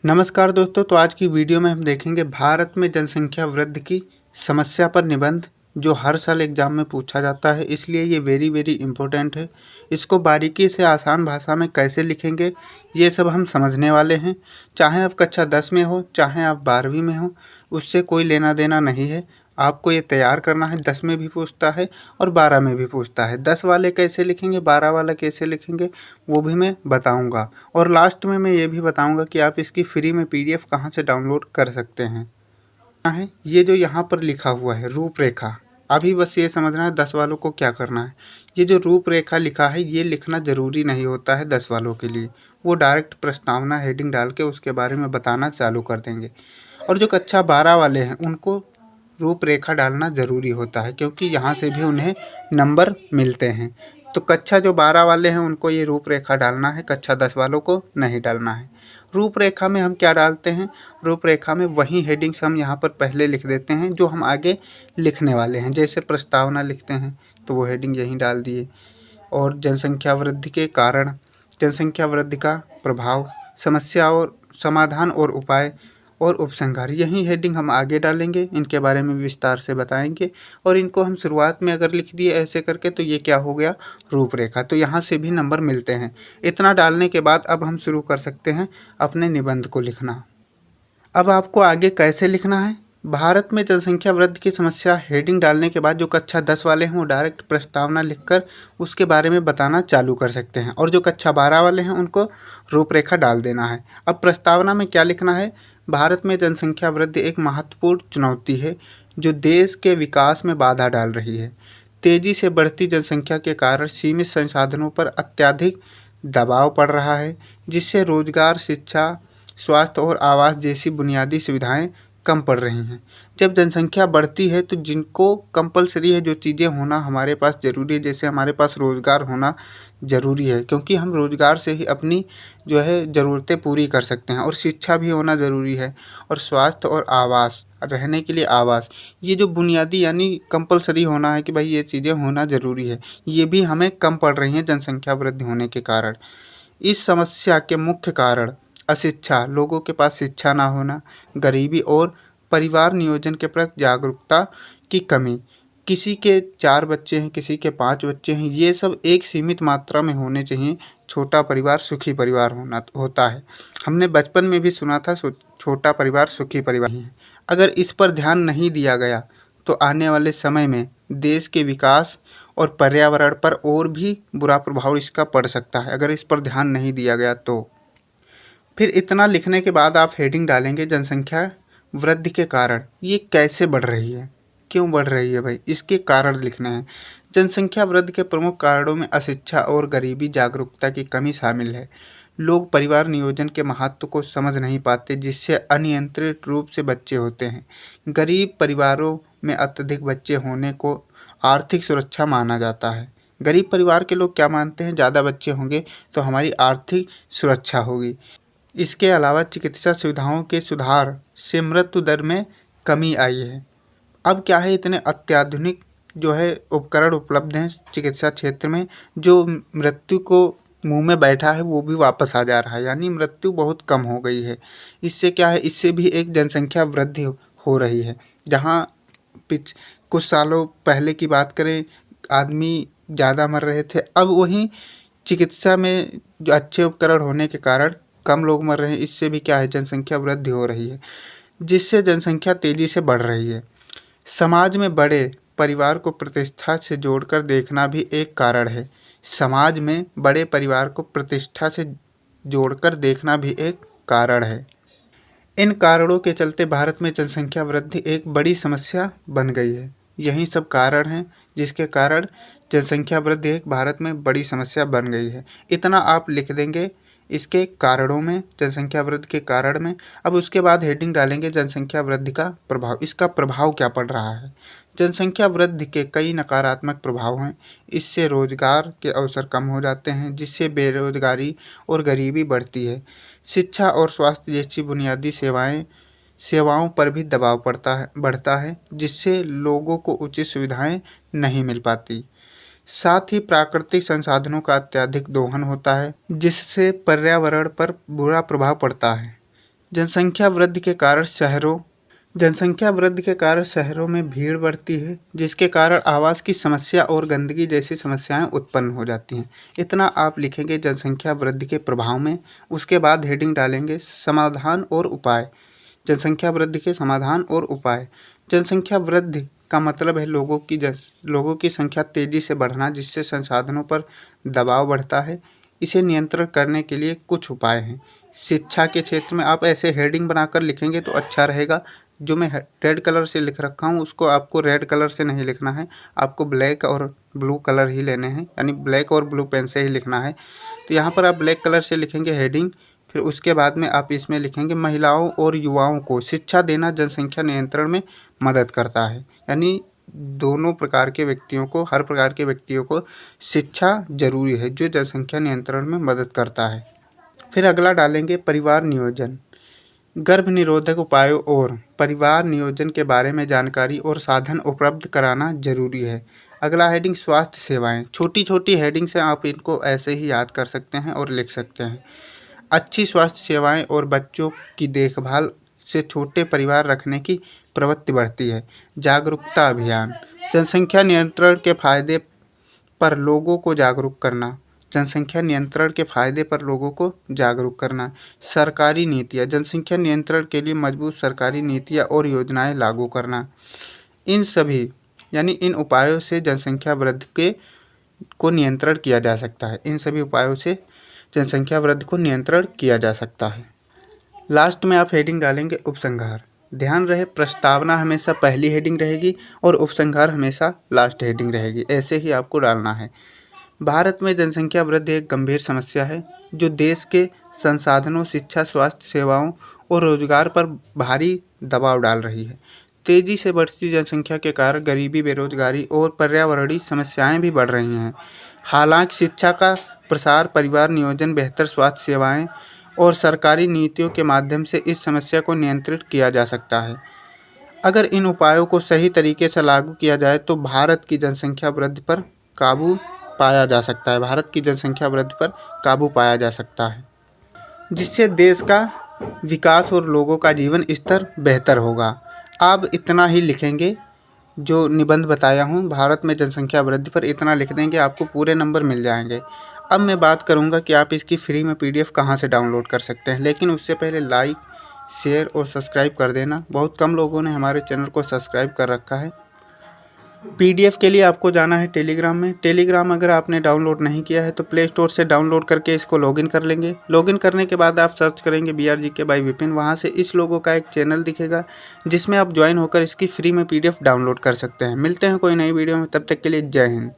नमस्कार दोस्तों। तो आज की वीडियो में हम देखेंगे भारत में जनसंख्या वृद्धि की समस्या पर निबंध, जो हर साल एग्जाम में पूछा जाता है, इसलिए ये वेरी इम्पोर्टेंट है। इसको बारीकी से आसान भाषा में कैसे लिखेंगे ये सब हम समझने वाले हैं। चाहे आप कक्षा 10 में हो, चाहे आप 12वीं में हो, उससे कोई लेना देना नहीं है। आपको ये तैयार करना है। 10 में भी पूछता है और 12 में भी पूछता है। 10 वाले कैसे लिखेंगे, 12 वाला कैसे लिखेंगे, वो भी मैं बताऊंगा। और लास्ट में मैं ये भी बताऊंगा कि आप इसकी फ्री में पीडीएफ कहाँ से डाउनलोड कर सकते हैं। है ये जो यहाँ पर लिखा हुआ है रूपरेखा, अभी बस ये समझना है 10 वालों को क्या करना है। ये जो रूपरेखा लिखा है ये लिखना ज़रूरी नहीं होता है 10 वालों के लिए। वो डायरेक्ट प्रस्तावना हेडिंग डाल के उसके बारे में बताना चालू कर देंगे। और जो कक्षा 12 वाले हैं उनको रूपरेखा डालना ज़रूरी होता है, क्योंकि यहाँ से भी उन्हें नंबर मिलते हैं। तो कक्षा जो 12 वाले हैं उनको ये रूपरेखा डालना है, कक्षा 10 वालों को नहीं डालना है। रूपरेखा में हम क्या डालते हैं, रूपरेखा में वही हेडिंग्स हम यहाँ पर पहले लिख देते हैं जो हम आगे लिखने वाले हैं। जैसे प्रस्तावना लिखते हैं तो वो हेडिंग यहीं डाल दिए। और जनसंख्या वृद्धि के कारण, जनसंख्या वृद्धि का प्रभाव, समस्या और समाधान और उपाय और उपसंहार, यही हेडिंग हम आगे डालेंगे। इनके बारे में विस्तार से बताएंगे। और इनको हम शुरुआत में अगर लिख दिए ऐसे करके तो ये क्या हो गया, रूपरेखा। तो यहाँ से भी नंबर मिलते हैं। इतना डालने के बाद अब हम शुरू कर सकते हैं अपने निबंध को लिखना। अब आपको आगे कैसे लिखना है। भारत में जनसंख्या वृद्धि की समस्या हेडिंग डालने के बाद जो कक्षा 10 वाले हैं वो डायरेक्ट प्रस्तावना लिखकर उसके बारे में बताना चालू कर सकते हैं। और जो कक्षा 12 वाले हैं उनको रूपरेखा डाल देना है। अब प्रस्तावना में क्या लिखना है, भारत में जनसंख्या वृद्धि एक महत्वपूर्ण चुनौती है जो देश के विकास में बाधा डाल रही है। तेजी से बढ़ती जनसंख्या के कारण सीमित संसाधनों पर अत्यधिक दबाव पड़ रहा है, जिससे रोजगार, शिक्षा, स्वास्थ्य और आवास जैसी बुनियादी सुविधाएं कम पड़ रही हैं। जब जनसंख्या बढ़ती है तो जिनको कंपलसरी है, जो चीज़ें होना हमारे पास ज़रूरी है, जैसे हमारे पास रोज़गार होना ज़रूरी है, क्योंकि हम रोज़गार से ही अपनी जो है ज़रूरतें पूरी कर सकते हैं। और शिक्षा भी होना ज़रूरी है। और स्वास्थ्य और आवास, रहने के लिए आवास, ये जो बुनियादी यानी कंपलसरी होना है कि भाई ये चीज़ें होना ज़रूरी है, ये भी हमें कम पड़ रही हैं जनसंख्या वृद्धि होने के कारण। इस समस्या के मुख्य कारण अशिक्षा, लोगों के पास शिक्षा ना होना, गरीबी और परिवार नियोजन के प्रति जागरूकता की कमी। किसी के 4 बच्चे हैं, किसी के 5 बच्चे हैं, ये सब एक सीमित मात्रा में होने चाहिए। छोटा परिवार सुखी परिवार होना होता है। हमने बचपन में भी सुना था छोटा परिवार सुखी परिवार ही है। अगर इस पर ध्यान नहीं दिया गया तो आने वाले समय में देश के विकास और पर्यावरण पर और भी बुरा प्रभाव इसका पड़ सकता है, अगर इस पर ध्यान नहीं दिया गया तो। फिर इतना लिखने के बाद आप हेडिंग डालेंगे जनसंख्या वृद्धि के कारण। ये कैसे बढ़ रही है, क्यों बढ़ रही है भाई, इसके कारण लिखना है। जनसंख्या वृद्धि के प्रमुख कारणों में अशिक्षा और गरीबी, जागरूकता की कमी शामिल है। लोग परिवार नियोजन के महत्व को समझ नहीं पाते, जिससे अनियंत्रित रूप से बच्चे होते हैं। गरीब परिवारों में अत्यधिक बच्चे होने को आर्थिक सुरक्षा माना जाता है। गरीब परिवार के लोग क्या मानते हैं, ज़्यादा बच्चे होंगे तो हमारी आर्थिक सुरक्षा होगी। इसके अलावा चिकित्सा सुविधाओं के सुधार से मृत्यु दर में कमी आई है। अब क्या है, इतने अत्याधुनिक जो है उपकरण उपलब्ध हैं चिकित्सा क्षेत्र में, जो मृत्यु को मुंह में बैठा है वो भी वापस आ जा रहा है, यानी मृत्यु बहुत कम हो गई है। इससे क्या है, इससे भी एक जनसंख्या वृद्धि हो रही है। जहाँ कुछ सालों पहले की बात करें, आदमी ज़्यादा मर रहे थे, अब वहीं चिकित्सा में जो अच्छे उपकरण होने के कारण कम लोग मर रहे हैं। इससे भी क्या है, जनसंख्या वृद्धि हो रही है, जिससे जनसंख्या तेज़ी से बढ़ रही है। समाज में बड़े परिवार को प्रतिष्ठा से जोड़कर देखना भी एक कारण है। समाज में बड़े परिवार को प्रतिष्ठा से जोड़कर देखना भी एक कारण है। इन कारणों के चलते भारत में जनसंख्या वृद्धि एक बड़ी समस्या बन गई है। यही सब कारण हैं जिसके कारण जनसंख्या वृद्धि एक भारत में बड़ी समस्या बन गई है। इतना आप लिख देंगे इसके कारणों में, जनसंख्या वृद्धि के कारण में। अब उसके बाद हेडिंग डालेंगे जनसंख्या वृद्धि का प्रभाव। इसका प्रभाव क्या पड़ रहा है। जनसंख्या वृद्धि के कई नकारात्मक प्रभाव हैं। इससे रोजगार के अवसर कम हो जाते हैं, जिससे बेरोजगारी और गरीबी बढ़ती है। शिक्षा और स्वास्थ्य जैसी बुनियादी सेवाओं पर भी दबाव बढ़ता है, जिससे लोगों को उचित सुविधाएं नहीं मिल पाती। साथ ही प्राकृतिक संसाधनों का अत्यधिक दोहन होता है, जिससे पर्यावरण पर बुरा प्रभाव पड़ता है। जनसंख्या वृद्धि के कारण शहरों में भीड़ बढ़ती है, जिसके कारण आवास की समस्या और गंदगी जैसी समस्याएं उत्पन्न हो जाती हैं। इतना आप लिखेंगे जनसंख्या वृद्धि के प्रभाव में। उसके बाद हेडिंग डालेंगे समाधान और उपाय। जनसंख्या वृद्धि के समाधान और उपाय। जनसंख्या वृद्धि का मतलब है लोगों की संख्या तेजी से बढ़ना, जिससे संसाधनों पर दबाव बढ़ता है। इसे नियंत्रण करने के लिए कुछ उपाय हैं। शिक्षा के क्षेत्र में आप ऐसे हेडिंग बनाकर लिखेंगे तो अच्छा रहेगा। जो मैं रेड कलर से लिख रखा हूँ उसको आपको रेड कलर से नहीं लिखना है, आपको ब्लैक और ब्लू कलर ही लेने हैं, यानी ब्लैक और ब्लू पेन से ही लिखना है। तो यहाँ पर आप ब्लैक कलर से लिखेंगे हेडिंग। फिर उसके बाद में आप इसमें लिखेंगे महिलाओं और युवाओं को शिक्षा देना जनसंख्या नियंत्रण में मदद करता है। यानी दोनों प्रकार के व्यक्तियों को, हर प्रकार के व्यक्तियों को शिक्षा जरूरी है, जो जनसंख्या नियंत्रण में मदद करता है। फिर अगला डालेंगे परिवार नियोजन। गर्भ निरोधक उपायों और परिवार नियोजन के बारे में जानकारी और साधन उपलब्ध कराना जरूरी है। अगला हेडिंग स्वास्थ्य सेवाएं। छोटी छोटी हेडिंग से आप इनको ऐसे ही याद कर सकते हैं और लिख सकते हैं। अच्छी स्वास्थ्य सेवाएं और बच्चों की देखभाल से छोटे परिवार रखने की प्रवृत्ति बढ़ती है। जागरूकता अभियान। जनसंख्या नियंत्रण के फायदे पर लोगों को जागरूक करना। जनसंख्या नियंत्रण के फायदे पर लोगों को जागरूक करना। सरकारी नीतियाँ। जनसंख्या नियंत्रण के लिए मजबूत सरकारी नीतियाँ और योजनाएं लागू करना। इन सभी यानी इन उपायों से जनसंख्या वृद्धि को नियंत्रण किया जा सकता है। इन सभी उपायों से जनसंख्या वृद्धि को नियंत्रण किया जा सकता है। लास्ट में आप हेडिंग डालेंगे उपसंहार। ध्यान रहे प्रस्तावना हमेशा पहली हेडिंग रहेगी और उपसंहार हमेशा लास्ट हेडिंग रहेगी। ऐसे ही आपको डालना है। भारत में जनसंख्या वृद्धि एक गंभीर समस्या है जो देश के संसाधनों, शिक्षा, स्वास्थ्य सेवाओं और रोजगार पर भारी दबाव डाल रही है। तेजी से बढ़ती जनसंख्या के कारण गरीबी, बेरोजगारी और पर्यावरणीय समस्याएं भी बढ़ रही हैं। हालांकि शिक्षा का प्रसार, परिवार नियोजन, बेहतर स्वास्थ्य सेवाएं और सरकारी नीतियों के माध्यम से इस समस्या को नियंत्रित किया जा सकता है। अगर इन उपायों को सही तरीके से लागू किया जाए तो भारत की जनसंख्या वृद्धि पर काबू पाया जा सकता है। भारत की जनसंख्या वृद्धि पर काबू पाया जा सकता है, जिससे देश का विकास और लोगों का जीवन स्तर बेहतर होगा। आप इतना ही लिखेंगे जो निबंध बताया हूँ भारत में जनसंख्या वृद्धि पर, इतना लिख देंगे आपको पूरे नंबर मिल जाएंगे। अब मैं बात करूँगा कि आप इसकी फ्री में PDF कहाँ से डाउनलोड कर सकते हैं, लेकिन उससे पहले लाइक, शेयर और सब्सक्राइब कर देना। बहुत कम लोगों ने हमारे चैनल को सब्सक्राइब कर रखा है। PDF के लिए आपको जाना है टेलीग्राम में। टेलीग्राम अगर आपने डाउनलोड नहीं किया है तो प्ले स्टोर से डाउनलोड करके इसको लॉगिन कर लेंगे। लॉगिन करने के बाद आप सर्च करेंगे BRGK बाय विपिन। वहाँ से इस लोगों का एक चैनल दिखेगा जिसमें आप ज्वाइन होकर इसकी फ्री में PDF डाउनलोड कर सकते हैं। मिलते हैं कोई नई वीडियो में, तब तक के लिए जय हिंद।